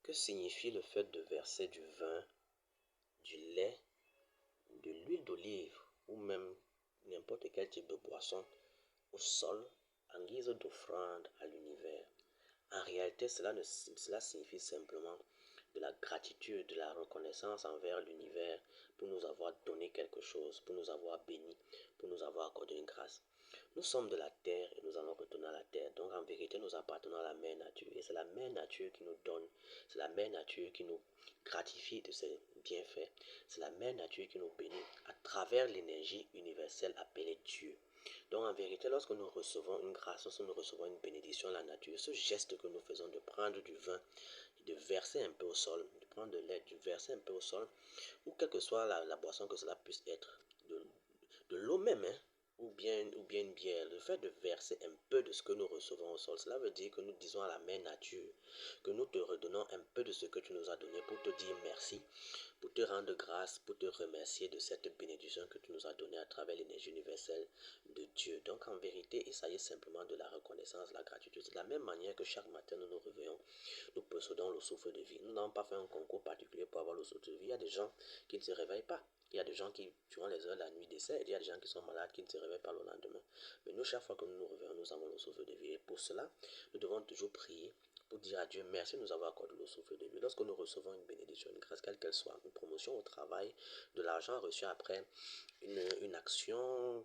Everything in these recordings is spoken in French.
Que signifie le fait de verser du vin, du lait, de l'huile d'olive ou même n'importe quel type de boisson au sol en guise d'offrande à l'univers? En réalité, cela signifie simplement de la gratitude, de la reconnaissance envers l'univers pour nous avoir donné quelque chose, pour nous avoir bénis, pour nous avoir accordé une grâce. Nous sommes de la terre et nous allons retourner à la terre. Donc en vérité, nous appartenons à la mère nature. Et c'est la mère nature qui nous donne, c'est la mère nature qui nous gratifie de ses bienfaits. C'est la mère nature qui nous bénit à travers l'énergie universelle appelée Dieu. Donc en vérité, lorsque nous recevons une grâce, lorsque nous recevons une bénédiction de la nature, ce geste que nous faisons de prendre du vin, de verser un peu au sol, de prendre de lait, de verser un peu au sol, ou quelle que soit la boisson que cela puisse être, de l'eau même, hein, ou bien une bière, le fait de verser un peu de ce que nous recevons au sol, cela veut dire que nous disons à la mère nature que nous te redonnons un peu de ce que tu nous as donné pour te dire merci, pour te rendre grâce, pour te remercier de cette bénédiction que tu nous as donnée à travers l'énergie universelle de Dieu. Donc en vérité, il s'agit simplement de la reconnaissance, de la gratitude. C'est de la même manière que chaque matin nous nous réveillons, nous possédons le souffle de vie. Nous n'avons pas fait un concours particulier pour avoir le souffle de vie. Il y a des gens qui ne se réveillent pas. Il y a des gens qui, durant les heures de la nuit, décèdent. Il y a des gens qui sont malades, qui ne se réveillent pas le lendemain. Mais nous, chaque fois que nous nous réveillons, nous avons le souffle de vie. Et pour cela, nous devons toujours prier pour dire à Dieu merci de nous avoir accordé le souffle de vie. Lorsque nous recevons une bénédiction, une grâce, quelle qu'elle soit, une promotion au travail, de l'argent reçu après une action,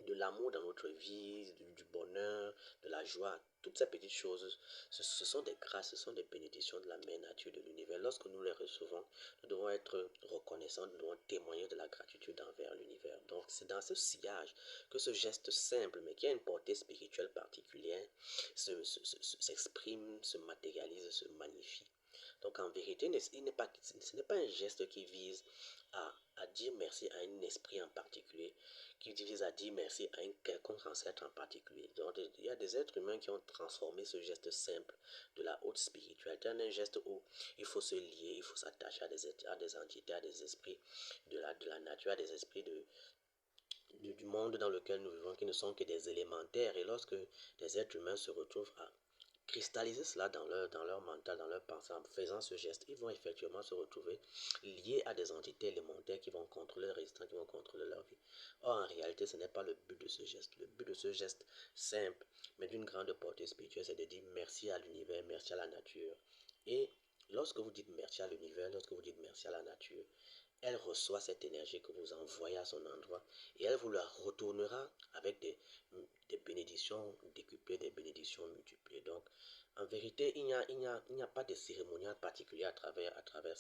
de l'amour dans notre vie, du bonheur, de la joie, toutes ces petites choses, ce sont des grâces, ce sont des bénédictions de la mère nature de l'univers. Lorsque nous les recevons, nous devons être reconnaissants, nous devons témoigner de la gratitude envers l'univers. Donc c'est dans ce sillage que ce geste simple, mais qui a une portée spirituelle particulière, s'exprime, se matérialise, se magnifie. Donc en vérité, ce n'est pas un geste qui vise à dire merci à un esprit en particulier, qui vise à dire merci à un quelconque ancêtre en particulier. Donc il y a des êtres humains qui ont transformé ce geste simple de la haute spiritualité en un geste où il faut se lier, il faut s'attacher à des entités, à des esprits de la nature, à des esprits du monde dans lequel nous vivons qui ne sont que des élémentaires. Et lorsque des êtres humains se retrouvent à cristalliser cela dans leur mental, dans leur pensée, en faisant ce geste, ils vont effectivement se retrouver liés à des entités élémentaires qui vont contrôler leur existence, qui vont contrôler leur vie. Or, en réalité, ce n'est pas le but de ce geste. Le but de ce geste simple, mais d'une grande portée spirituelle, c'est de dire merci à l'univers, merci à la nature. Et lorsque vous dites merci à l'univers, lorsque vous dites merci à la nature, elle reçoit cette énergie que vous envoyez à son endroit et elle vous la retournera avec des bénédictions décuplées, des bénédictions multipliées. Donc, en vérité, il n'y a pas de cérémonial particulier à travers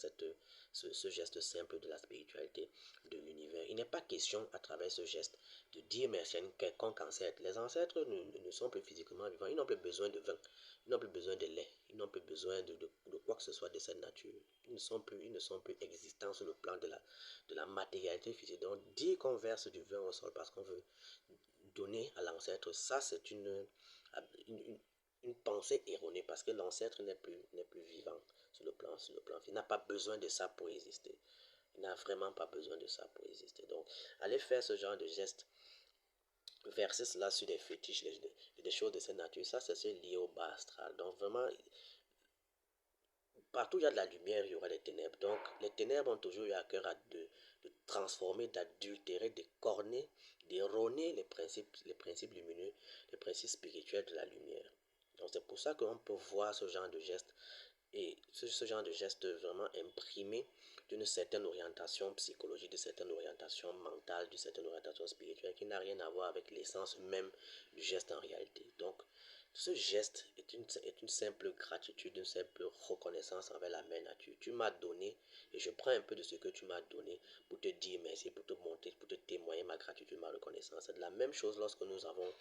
ce geste simple de la spiritualité de l'univers. Il n'est pas question à travers ce geste de dire merci à un quelconque ancêtre. Les ancêtres ne sont plus physiquement vivants, ils n'ont plus besoin de vin, ils n'ont plus besoin de lait, ils n'ont plus besoin de quoi que ce soit de cette nature. Ils ne sont plus existants sur le plan de la matérialité physique. Donc, dire qu'on verse du vin au sol parce qu'on veut donner à l'ancêtre, ça c'est une, une pensée erronée parce que l'ancêtre n'est plus vivant sur le plan. Il n'a pas besoin de ça pour exister. Il n'a vraiment pas besoin de ça pour exister. Donc, aller faire ce genre de geste, verser cela sur des fétiches, des choses de cette nature, ça c'est lié au bas astral. Donc, vraiment, partout où il y a de la lumière, il y aura des ténèbres. Donc, les ténèbres ont toujours eu à cœur de transformer, d'adultérer, d'écorner, d'erroner les principes lumineux, les principes spirituels de la lumière. Donc, c'est pour ça qu'on peut voir ce genre de geste et ce genre de geste vraiment imprimé d'une certaine orientation psychologique, d'une certaine orientation mentale, d'une certaine orientation spirituelle qui n'a rien à voir avec l'essence même du geste en réalité. Donc, ce geste est une simple gratitude, une simple reconnaissance envers la mère nature. Tu m'as donné et je prends un peu de ce que tu m'as donné pour te dire merci, pour te montrer, pour te témoigner ma gratitude, ma reconnaissance. C'est de la même chose lorsque nous avons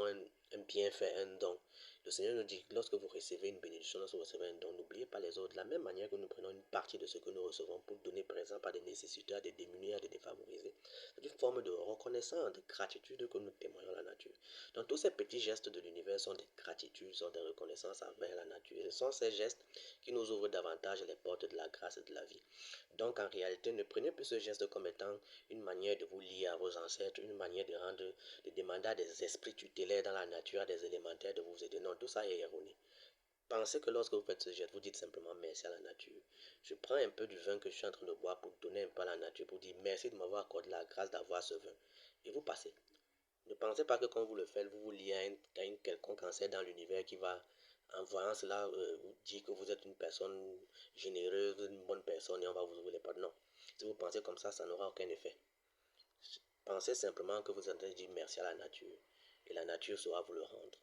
un bienfait, un don. Le Seigneur nous dit, lorsque vous recevez une bénédiction, lorsque vous recevez un don, n'oubliez pas les autres. De la même manière que nous prenons une partie de ce que nous recevons pour donner, par exemple, à des nécessiteux, à des démunis, à des défavorisés. C'est une forme de reconnaissance, de gratitude que nous témoignons à la nature. Donc, tous ces petits gestes de l'univers sont des gratitudes, sont des reconnaissances envers la nature. Ce sont ces gestes qui nous ouvrent davantage les portes de la grâce et de la vie. Donc, en réalité, ne prenez plus ce geste comme étant une manière de vous lier à vos ancêtres, une manière de demander à des esprits tutélaires dans la nature, à des élémentaires de vous aider. Non, tout ça est erroné. Pensez que lorsque vous faites ce geste, vous dites simplement merci à la nature. Je prends un peu du vin que je suis en train de boire pour donner un peu à la nature, pour dire merci de m'avoir accordé la grâce d'avoir ce vin. Et vous passez. Ne pensez pas que quand vous le faites, vous vous liez à une quelconque ancêtre dans l'univers qui va, en voyant cela, vous dire que vous êtes une personne généreuse, une bonne personne et on va vous ouvrir les portes. Non. Si vous pensez comme ça n'aura aucun effet. Pensez simplement que vous êtes en train de dire merci à la nature et la nature saura vous le rendre.